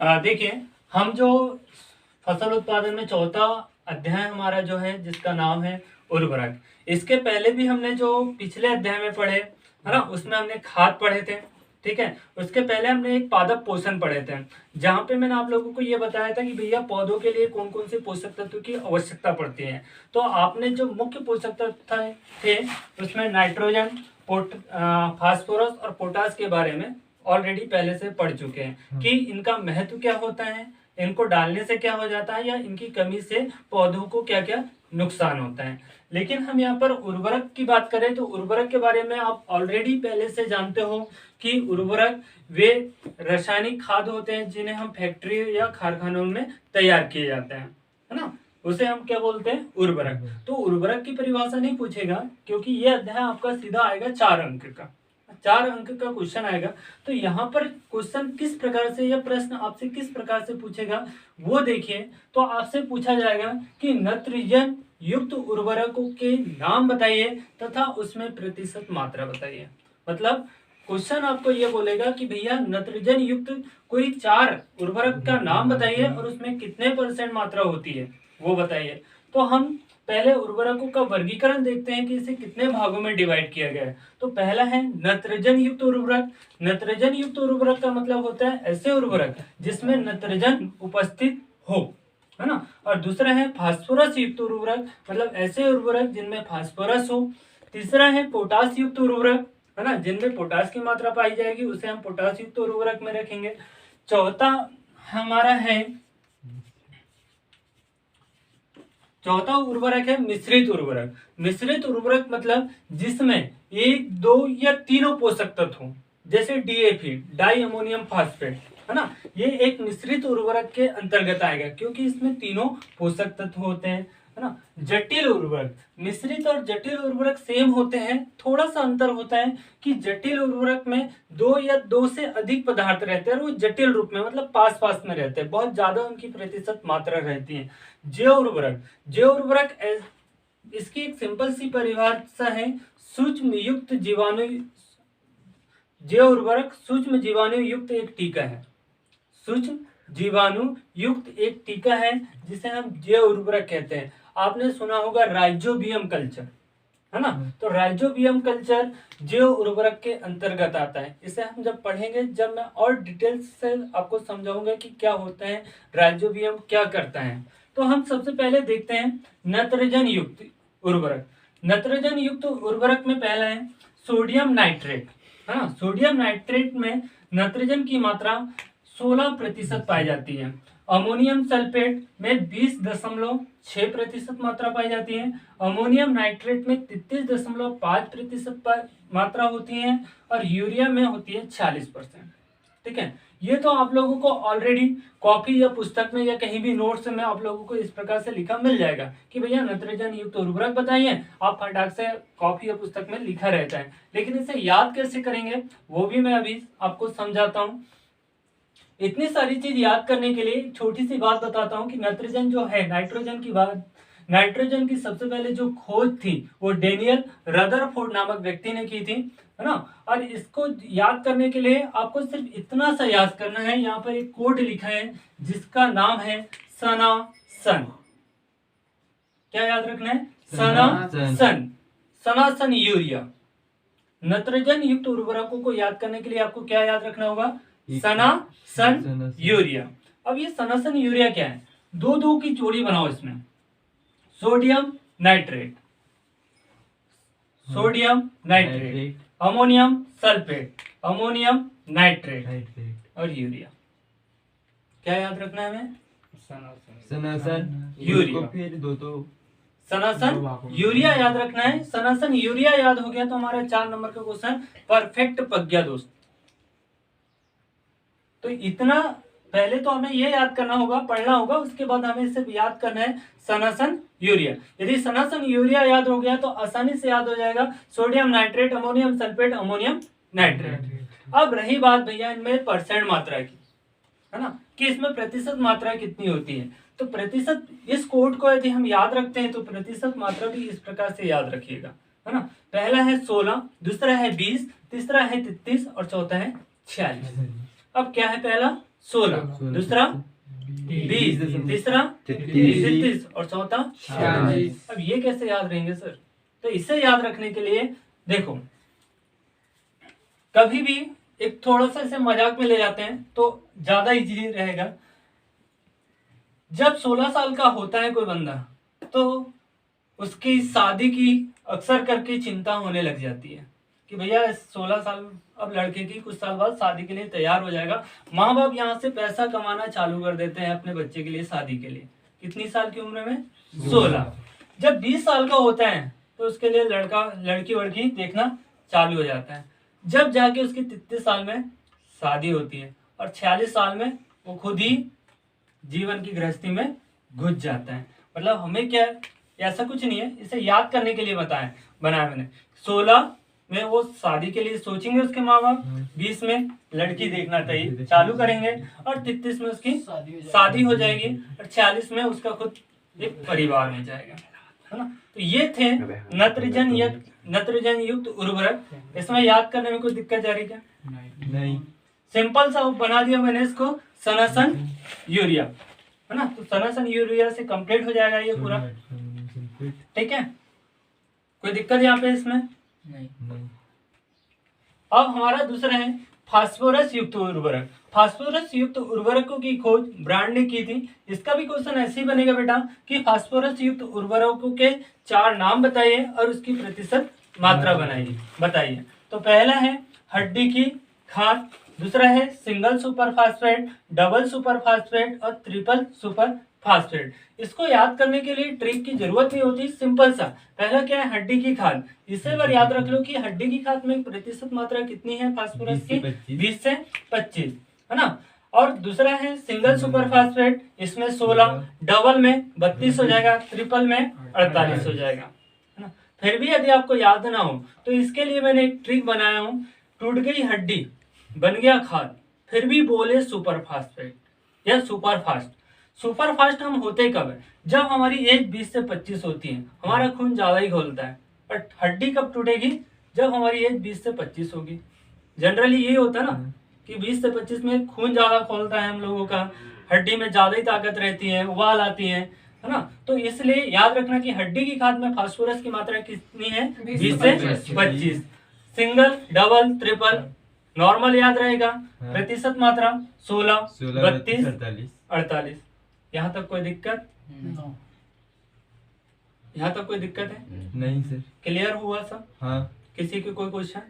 देखिए, हम जो फसल उत्पादन में चौथा अध्याय हमारा जो है जिसका नाम है उर्वरक, इसके पहले भी हमने जो पिछले अध्याय में पढ़े है ना, उसमें हमने खाद पढ़े थे। ठीक है, उसके पहले हमने एक पादप पोषण पढ़े थे, जहां पे मैंने आप लोगों को ये बताया था कि भैया पौधों के लिए कौन कौन से पोषक तत्व की आवश्यकता पड़ती है। तो आपने जो मुख्य पोषक तत्व थे उसमें नाइट्रोजन, फास्फोरस और पोटास के बारे में ऑलरेडी पहले से पढ़ चुके हैं कि इनका महत्व क्या होता है, इनको डालने से क्या हो जाता है, या इनकी कमी से पौधों को क्या क्या नुकसान होता है। लेकिन हम यहाँ पर उर्वरक की बात करें तो उर्वरक के बारे में आप ऑलरेडी पहले से जानते हो कि उर्वरक वे रासायनिक खाद होते हैं जिन्हें हम फैक्ट्री या कारखानों में तैयार किए जाते हैं, है ना, उसे हम क्या बोलते हैं, उर्वरक। तो उर्वरक की परिभाषा नहीं पूछेगा क्योंकि ये अध्याय आपका सीधा आएगा 4 अंक का, 4 अंक का क्वेश्चन आएगा। तो यहाँ पर क्वेश्चन किस प्रकार से या प्रश्न आपसे किस प्रकार से पूछेगा वो देखिए। तो आपसे पूछा जाएगा कि नाइट्रोजन युक्त उर्वरकों के नाम बताइए तथा उसमें प्रतिशत मात्रा बताइए। मतलब क्वेश्चन आपको ये बोलेगा कि भैया नाइट्रोजन युक्त कोई 4 उर्वरक का नाम बताइए और उसमें कितने % मात्रा होती है वो बताइए। तो हम पहले उर्वरकों का वर्गीकरण देखते हैं कि इसे कितने भागों में डिवाइड किया गया है। तो पहला है नाइट्रोजन युक्त उर्वरक। नाइट्रोजन युक्त उर्वरक का मतलब होता है ऐसे उर्वरक जिसमें नाइट्रोजन उपस्थित हो, है ना। और दूसरा है फास्फोरस युक्त उर्वरक, मतलब ऐसे उर्वरक जिनमें फास्फोरस हो। तीसरा है पोटास युक्त उर्वरक, है ना, जिनमें पोटास की मात्रा पाई जाएगी उसे हम पोटास युक्त उर्वरक में रखेंगे। चौथा हमारा है, चौथा उर्वरक है मिश्रित उर्वरक। मिश्रित उर्वरक मतलब जिसमें 1, 2 या तीनों पोषक तत्व हो, जैसे डीएपी, डाई अमोनियम फास्फेट, है ना, ये एक मिश्रित उर्वरक के अंतर्गत आएगा क्योंकि इसमें तीनों पोषक तत्व होते हैं, है ना। जटिल उर्वरक, मिश्रित और जटिल उर्वरक सेम होते हैं, थोड़ा सा अंतर होता है कि जटिल उर्वरक में 2 या 2 से अधिक पदार्थ रहते हैं और वो जटिल रूप में मतलब पास पास में रहते हैं, बहुत ज्यादा उनकी प्रतिशत मात्रा रहती है। जैव उर्वरक, जैव उर्वरक इसकी एक सिंपल सी परिभाषा है, सूक्ष्म युक्त जीवाणु, जैव उर्वरक सूक्ष्म जीवाणु युक्त एक टीका है, सूक्ष्म जीवाणु युक्त एक टीका है जिसे हम जैव उर्वरक कहते हैं। आपने सुना होगा राइजोबियम कल्चर, है ना, तो राइजोबियम कल्चर जैव उर्वरक के अंतर्गत आता है। इसे हम जब पढ़ेंगे, जब मैं और डिटेल्स से आपको समझाऊंगा कि क्या होता है, राइजोबियम क्या करता है। तो हम सबसे पहले देखते हैं नाइट्रोजन युक्त उर्वरक। नाइट्रोजन युक्त उर्वरक में पहला है सोडियम नाइट्रेट, है ना। सोडियम नाइट्रेट में नाइट्रोजन की मात्रा 16% पाई जाती है। अमोनियम सल्फेट में 20.6% मात्रा पाई जाती है। अमोनियम नाइट्रेट में 33.5% मात्रा होती है और यूरिया में होती है 46%। ठीक है, ये तो आप लोगों को ऑलरेडी कॉपी या पुस्तक में या कहीं भी नोट्स में आप लोगों को इस प्रकार से लिखा मिल जाएगा कि भैया नाइट्रोजन युक्त उर्वरक बताइए। आप फटाक से कॉपी या पुस्तक में लिखा रहता है, लेकिन इसे याद कैसे करेंगे वो भी मैं अभी आपको समझाता हूँ। इतनी सारी चीज याद करने के लिए छोटी सी बात बताता हूँ कि नाइट्रोजन जो है, नाइट्रोजन की बात, नाइट्रोजन की सबसे पहले जो खोज थी वो डेनियल रदरफोर्ड नामक व्यक्ति ने की थी, है ना। और इसको याद करने के लिए आपको सिर्फ इतना सा याद करना है, यहाँ पर एक कोड लिखा है जिसका नाम है सनासन। क्या याद रखना है, सनासन, सनासन यूरिया। नाइट्रोजन युक्त उर्वरकों को याद करने के लिए आपको क्या याद रखना होगा, सनासन यूरिया। अब ये सनासन यूरिया क्या है, 2 की जोड़ी बनाओ इसमें, sodium nitrate, sodium nitrate, ammonium sulphate, ammonium nitrate और यूरिया। क्या याद रखना है हमें, सनासन यूरिया। फिर दो सनासन यूरिया याद रखना है। सनासन यूरिया याद हो गया तो हमारा 4 नंबर का क्वेश्चन परफेक्ट पक गया दोस्त। तो इतना पहले तो हमें ये याद करना होगा, पढ़ना होगा, उसके बाद हमें सिर्फ याद करना है सनासन यूरिया। यदि सनासन यूरिया याद हो गया तो आसानी से याद हो जाएगा sodium nitrate, ammonium sulphate, ammonium nitrate. अब रही बात भैया इनमें परसेंट मात्रा की, है ना, कि इसमें प्रतिशत मात्रा कितनी होती है। तो प्रतिशत, इस कोड को यदि हम याद रखते हैं तो प्रतिशत मात्रा भी इस प्रकार से याद रखिएगा, है ना। पहला है 16, दूसरा है 20, तीसरा है 33 और चौथा है 46। अब क्या है, पहला 16, दूसरा 20, तीसरा 33 और चौथा 46। अब ये कैसे याद रहेंगे सर? तो इसे याद रखने के लिए देखो, कभी भी एक थोड़ा सा इसे मजाक में ले जाते हैं तो ज्यादा इजी रहेगा। जब 16 साल का होता है कोई बंदा, तो उसकी शादी की अक्सर करके चिंता होने लग जाती है कि भैया 16 साल, अब लड़के की कुछ साल बाद शादी के लिए तैयार हो जाएगा। माँ बाप यहाँ से पैसा कमाना चालू कर देते हैं अपने बच्चे के लिए शादी के लिए। कितनी साल की उम्र में? 16। जब 20 साल का होता है तो उसके लिए लड़का लड़की वड़की देखना चालू हो जाता है। जब जाके उसकी 33 साल में शादी होती है और 46 साल में वो खुद ही जीवन की गृहस्थी में घुस जाता है। मतलब हमें क्या, ऐसा कुछ नहीं है, इसे याद करने के लिए बनाया मैंने। 16 में वो शादी के लिए सोचेंगे उसके माँ बाप, 20 में लड़की देखना चाहिए चालू करेंगे और 33 में उसकी शादी हो जाएगी और 46 में उसका खुद एक परिवार हो जाएगा, है ना। तो ये थे नत्रजन युक्त उर्वरक। इसमें याद करने में कोई दिक्कत जा रही क्या? नहीं। सिंपल सा बना दिया मैंने इसको, सनासन यूरिया, है ना। तो सनासन यूरिया से कंप्लीट हो जाएगा ये पूरा, ठीक है। कोई दिक्कत यहाँ पे इसमें? नहीं। अब हमारा दूसरा है फास्फोरस युक्त उर्वरक। फास्फोरस युक्त उर्वरकों की खोज ब्रांड ने की थी। इसका भी क्वेश्चन ऐसे ही बनेगा बेटा कि फास्फोरस युक्त उर्वरकों के 4 नाम बताइए और उसकी प्रतिशत मात्रा बताइए। तो पहला है हड्डी की खाद, दूसरा है single super phosphate, double super phosphate और ट्रिपल सुपर फास्फेट। इसको याद करने के लिए ट्रिक की जरूरत नहीं होती, सिंपल सा। पहला क्या है? हड्डी की खाद। इसे बार याद रख लो कि हड्डी की खाद में प्रतिशत मात्रा कितनी है फास्फोरस की? 20 से 25, है ना। और दूसरा है सिंगल सुपर फास्फेट, इसमें 16, डबल में 32 हो जाएगा, ट्रिपल में 48 हो जाएगा, है ना। फिर भी यदि आपको याद ना हो तो इसके लिए मैंने एक ट्रिक बनाया हूँ। टूट गई हड्डी, बन गया खाद, फिर भी बोले सुपर फास्फेट या सुपर फास्ट। सुपर फास्ट हम होते कब है? जब हमारी एज 20 से 25 होती है, हमारा खून ज्यादा ही घोलता है। बट हड्डी कब टूटेगी? जब हमारी एज 20 से 25 होगी। जनरली यही होता है ना कि 20 से 25 में खून ज्यादा खोलता है हम लोगों का, हड्डी में ज्यादा ही ताकत रहती है, उबाल आती है ना। तो इसलिए याद रखना कि हड्डी की खाद में फास्फोरस की मात्रा कितनी है? 20 से 25। सिंगल, डबल, ट्रिपल नॉर्मल याद रहेगा। प्रतिशत मात्रा 16, 32, 48। यहाँ तक कोई दिक्कत? यहाँ तक कोई दिक्कत है? नहीं सर। क्लियर हुआ सब? हाँ। किसी की कोई क्वेश्चन?